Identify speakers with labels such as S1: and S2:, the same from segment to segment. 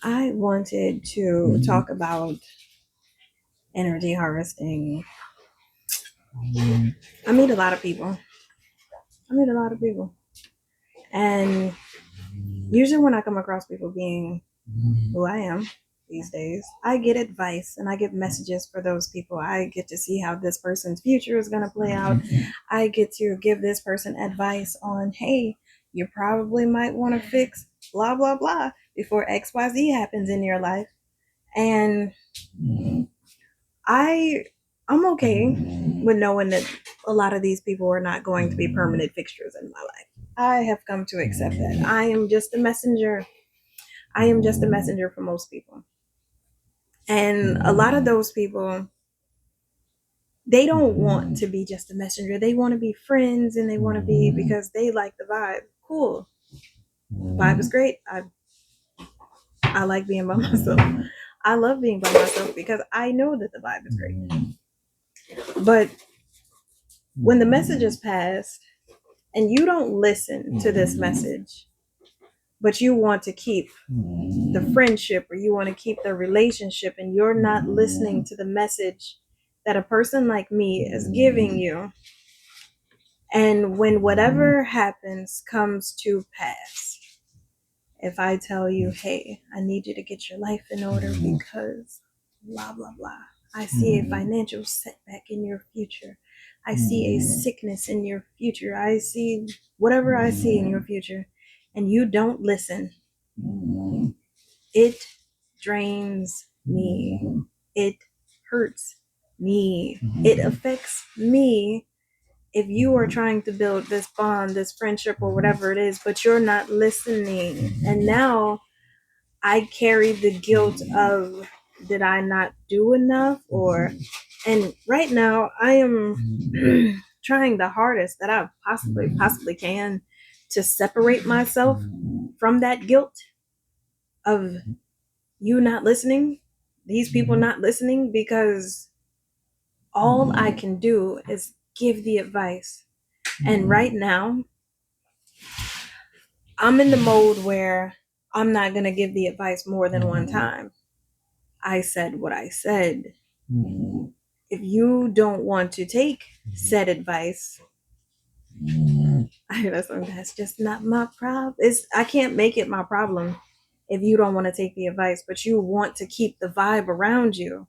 S1: I wanted to talk about energy harvesting. I meet a lot of people. And usually when I come across people being who I am these days, I get advice and I get messages for those people. I get to see how this person's future is going to play out. I get to give this person advice on, hey, you probably might want to fix blah, blah, blah before XYZ happens in your life. And I'm okay with knowing that a lot of these people are not going to be permanent fixtures in my life. I have come to accept that. I am just a messenger. I am just a messenger for most people. And a lot of those people, they don't want to be just a messenger. They want to be friends and they want to be because they like the vibe. Cool. Vibe is great. I like being by myself. I love being by myself because I know that the vibe is great. But when the message is passed and you don't listen to this message, but you want to keep the friendship or you want to keep the relationship and you're not listening to the message that a person like me is giving you, and when whatever happens comes to pass, if I tell you, hey, I need you to get your life in order because blah, blah, blah. I see a financial setback in your future. I see a sickness in your future. I see whatever I see in your future. And you don't listen. It drains me. It hurts me. It affects me if you are trying to build this bond, this friendship, or whatever it is, but you're not listening. And now I carry the guilt of, did I not do enough? And right now I am trying the hardest that I possibly can to separate myself from that guilt of you not listening, these people not listening, because all I can do is give the advice. And right now, I'm in the mode where I'm not going to give the advice more than one time. I said what I said. If you don't want to take said advice, that's just not my problem. I can't make it my problem if you don't want to take the advice, but you want to keep the vibe around you.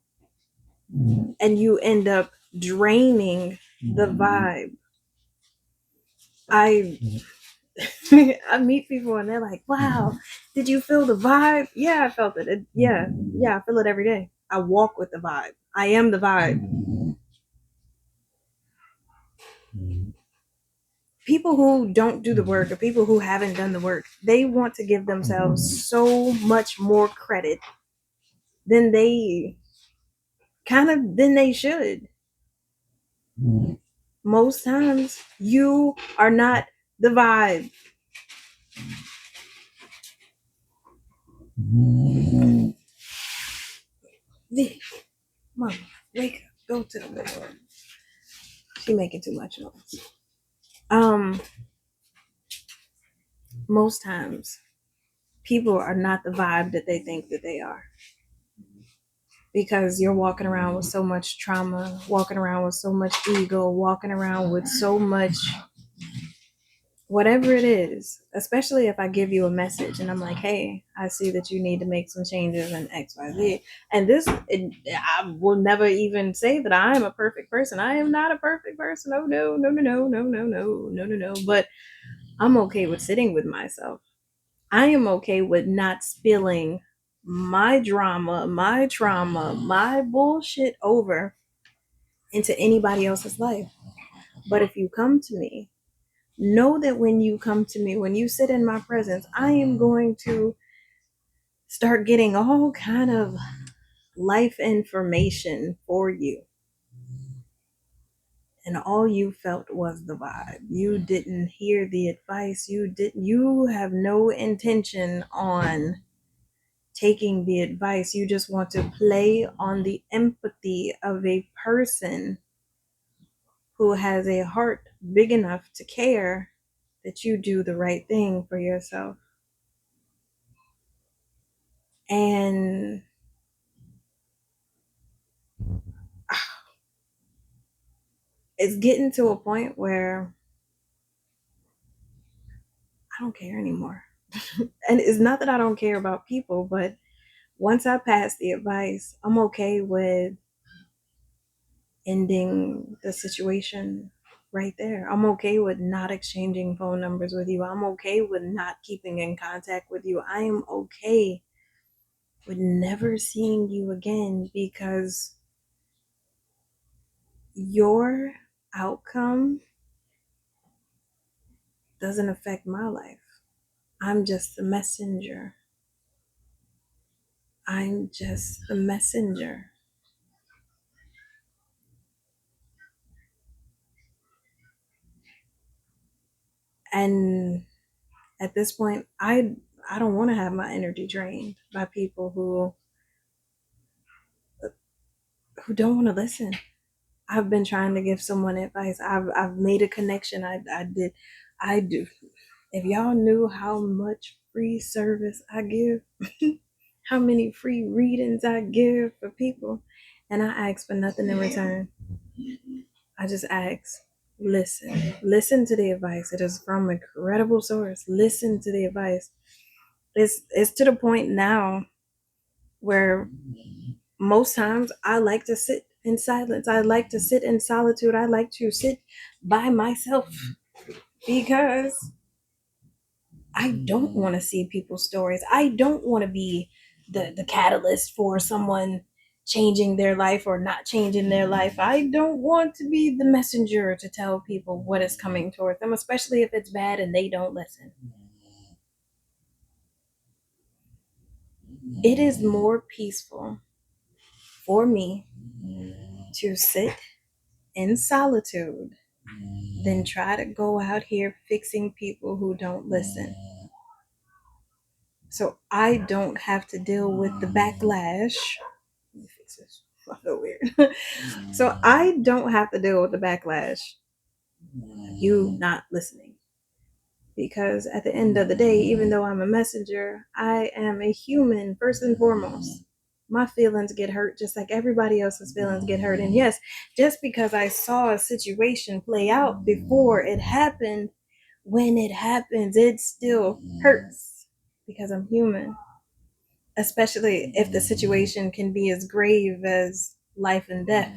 S1: And you end up draining the vibe. I meet people and they're like, wow, did you feel the vibe? Yeah, I felt it. Yeah, I feel it every day. I walk with the vibe. I am the vibe. People who don't do the work, or people who haven't done the work, they want to give themselves so much more credit than they should. Most times you are not the vibe. Mom, wake up, go to the bed. She making too much noise. Most times people are not the vibe that they think that they are, because you're walking around with so much trauma, walking around with so much ego, walking around with so much whatever it is. Especially if I give you a message and I'm like, hey, I see that you need to make some changes in XYZ. And I will never even say that I am a perfect person. I am not a perfect person. Oh no. But I'm okay with sitting with myself. I am okay with not spilling my drama, my trauma, my bullshit over into anybody else's life. But if you come to me, know that when you come to me, when you sit in my presence, I am going to start getting all kind of life information for you. And all you felt was the vibe. You didn't hear the advice. You have no intention on taking the advice. You just want to play on the empathy of a person who has a heart big enough to care that you do the right thing for yourself. And it's getting to a point where I don't care anymore. And it's not that I don't care about people, but once I pass the advice, I'm okay with ending the situation right there. I'm okay with not exchanging phone numbers with you. I'm okay with not keeping in contact with you. I am okay with never seeing you again, because your outcome doesn't affect my life. I'm just the messenger. I'm just the messenger. And at this point, I don't want to have my energy drained by people who don't want to listen. I've been trying to give someone advice. I've made a connection. I do. If y'all knew how much free service I give, how many free readings I give for people, and I ask for nothing in return. I just ask, listen to the advice. It is from a credible source. Listen to the advice. It's to the point now where most times I like to sit in silence. I like to sit in solitude. I like to sit by myself, because I don't want to see people's stories. I don't want to be the catalyst for someone changing their life or not changing their life. I don't want to be the messenger to tell people what is coming towards them, especially if it's bad and they don't listen. It is more peaceful for me to sit in solitude than try to go out here fixing people who don't listen. So I don't have to deal with the backlash. Let me fix this. I feel weird. So I don't have to deal with the backlash of you not listening. Because at the end of the day, even though I'm a messenger, I am a human first and foremost. My feelings get hurt just like everybody else's feelings get hurt. And yes, just because I saw a situation play out before it happened, when it happens, it still hurts because I'm human. Especially if the situation can be as grave as life and death.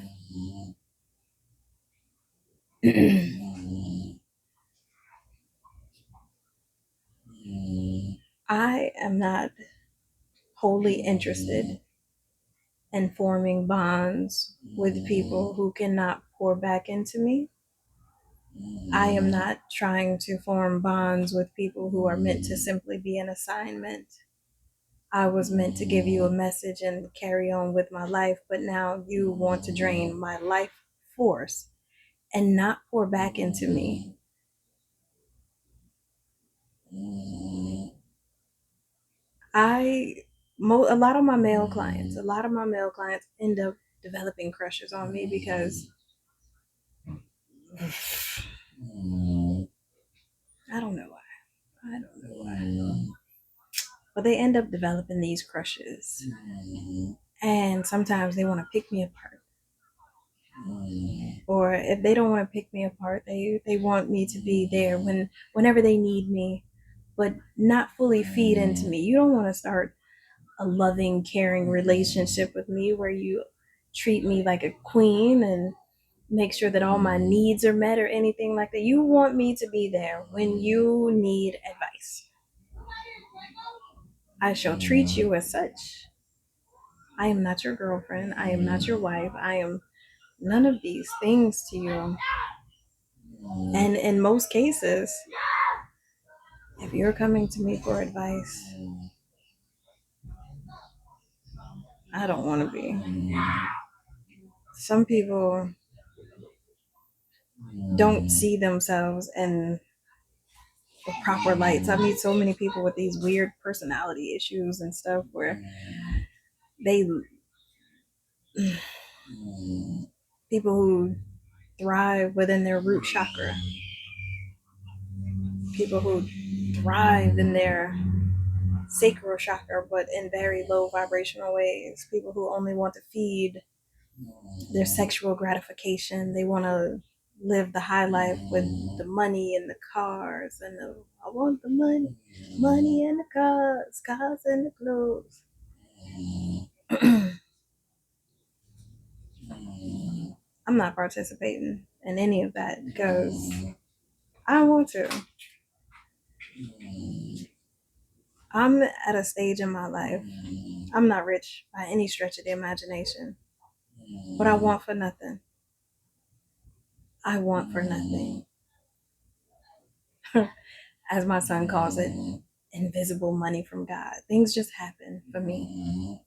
S1: I am not wholly interested in forming bonds with people who cannot pour back into me. I am not trying to form bonds with people who are meant to simply be an assignment. I was meant to give you a message and carry on with my life, but now you want to drain my life force and not pour back into me. A lot of my male clients, end up developing crushes on me because I don't know why. I don't know why. But they end up developing these crushes. And sometimes they want to pick me apart. Or if they don't want to pick me apart, they want me to be there whenever they need me, but not fully feed into me. You don't want to start a loving, caring relationship with me where you treat me like a queen and make sure that all my needs are met or anything like that. You want me to be there when you need advice. I shall treat you as such. I am not your girlfriend. I am not your wife. I am none of these things to you. And in most cases, if you're coming to me for advice, I don't want to be. Some people don't see themselves in the proper lights. I meet so many people with these weird personality issues and stuff where they people who thrive within their root chakra, people who thrive in their sacral chakra, but in very low vibrational ways. People who only want to feed their sexual gratification. They want to live the high life with the money and the cars and the, I want the money, money and the cars, cars and the clothes. I'm not participating in any of that because I don't want to. I'm at a stage in my life. I'm not rich by any stretch of the imagination, but I want for nothing. I want for nothing. As my son calls it, invisible money from God. Things just happen for me.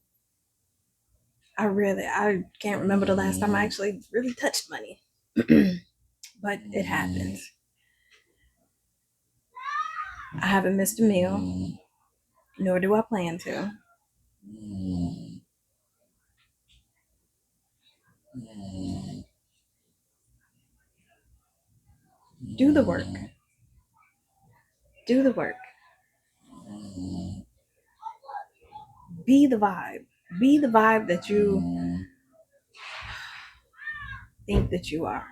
S1: I can't remember the last time I actually really touched money, but it happens. I haven't missed a meal, nor do I plan to. Do the work. Do the work. Be the vibe. Be the vibe that you think that you are.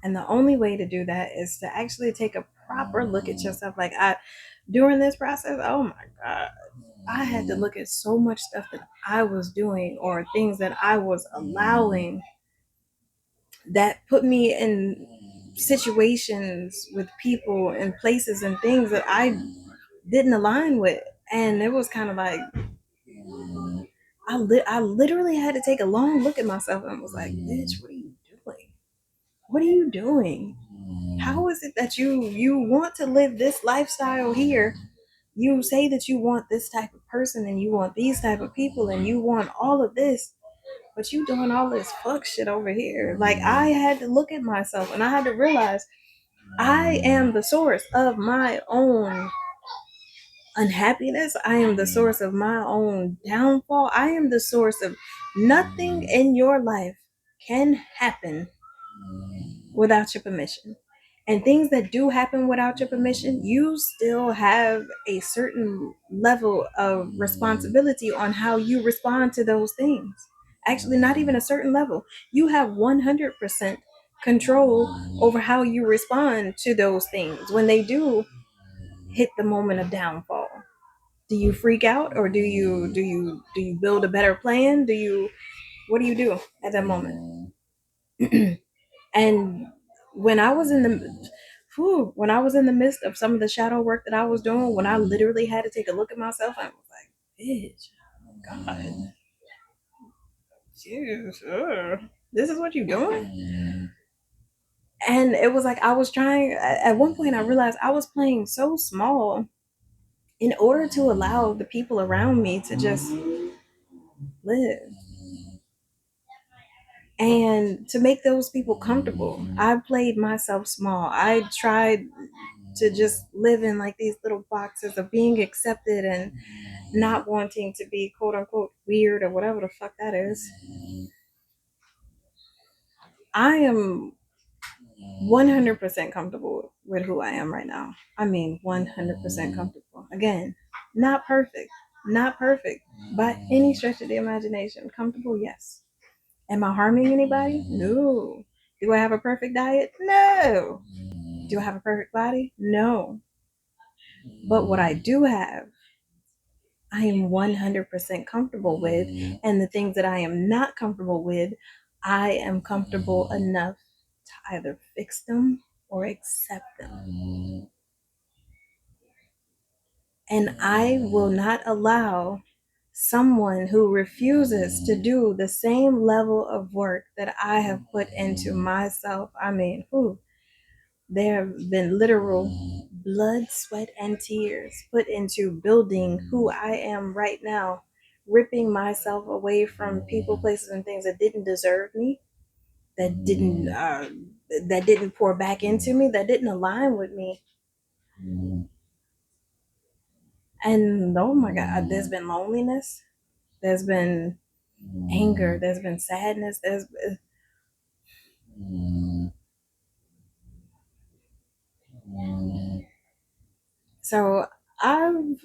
S1: And the only way to do that is to actually take a proper look at yourself. Like during this process, oh my God, I had to look at so much stuff that I was doing or things that I was allowing that put me in situations with people and places and things that I didn't align with. And it was kind of like, I literally had to take a long look at myself and was like, bitch, what are you doing? What are you doing? How is it that you want to live this lifestyle here? You say that you want this type of person and you want these type of people and you want all of this, but you doing all this fuck shit over here. Like, I had to look at myself and I had to realize I am the source of my own unhappiness. I am the source of my own downfall. I am the source of nothing in your life can happen without your permission. And things that do happen without your permission, you still have a certain level of responsibility on how you respond to those things. Actually, not even a certain level. You have 100% control over how you respond to those things when they do hit the moment of downfall. Do you freak out, or do you build a better plan? What do you do at that moment? And when I was in the midst of some of the shadow work that I was doing, when I literally had to take a look at myself, I was like, bitch, God, Jesus, this is what you're doing? And it was like I was trying, at one point I realized I was playing so small in order to allow the people around me to just live and to make those people comfortable. I played myself small. I tried to just live in like these little boxes of being accepted and not wanting to be quote unquote weird or whatever the fuck that is. I am 100% comfortable with who I am right now. I mean, 100% comfortable. Again, not perfect. Not perfect by any stretch of the imagination. Comfortable, yes. Am I harming anybody? No. Do I have a perfect diet? No. Do I have a perfect body? No. But what I do have, I am 100% comfortable with. And the things that I am not comfortable with, I am comfortable enough to either fix them or accept them. And I will not allow someone who refuses to do the same level of work that I have put into myself. I mean, there have been literal blood, sweat, and tears put into building who I am right now, ripping myself away from people, places, and things that didn't deserve me, that didn't pour back into me, that didn't align with me. And oh my God, there's been loneliness, there's been anger, there's been sadness, so I've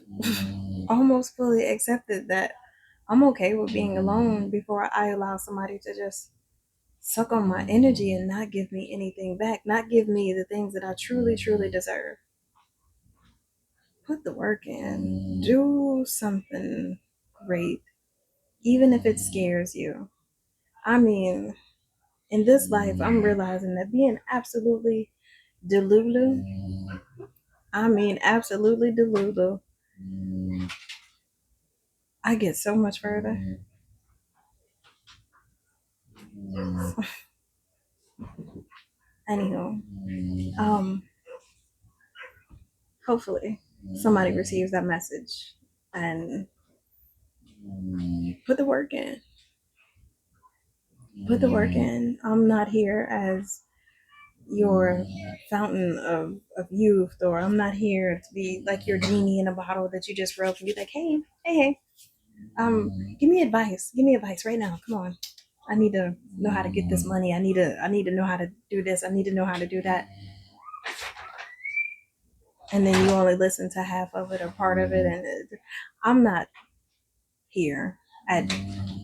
S1: almost fully accepted that I'm okay with being alone before I allow somebody to just suck on my energy and not give me anything back, not give me the things that I truly, truly deserve. Put the work in. Do something great, even if it scares you. I mean, in this life, I'm realizing that being absolutely delulu, absolutely delulu, I get so much further. Anywho, hopefully somebody receives that message and put the work in. Put the work in. I'm not here as your fountain of youth, or I'm not here to be like your genie in a bottle that you just rub and be like, hey, give me advice. Give me advice right now. Come on. I need to know how to get this money. I need to know how to do this. I need to know how to do that. And then you only listen to half of it or part of it. And I'm not here at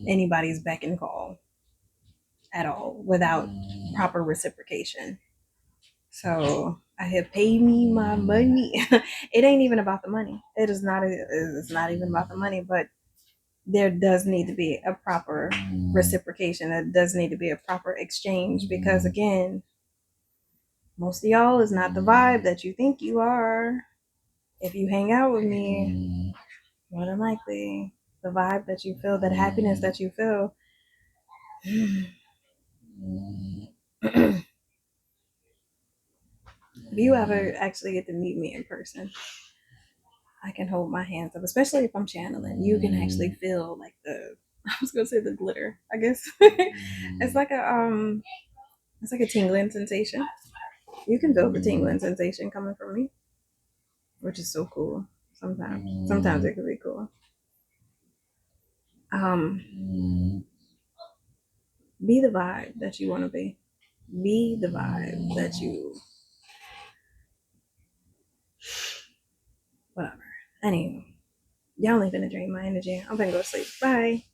S1: anybody's beck and call at all without proper reciprocation. So I have paid me my money. It ain't even about the money. It's not even about the money, but there does need to be a proper reciprocation. There does need to be a proper exchange because again, most of y'all is not the vibe that you think you are. If you hang out with me, more than likely, the vibe that you feel, that happiness that you feel, if you ever actually get to meet me in person, I can hold my hands up, especially if I'm channeling. You can actually feel like I was gonna say the glitter, I guess. It's like a tingling sensation. You can feel the tingling sensation coming from me, which is so cool. Sometimes it can be cool. Be the vibe that you want to be. Be the vibe that you, whatever. Anyway, y'all ain't finna drain my energy. I'm gonna go to sleep. Bye.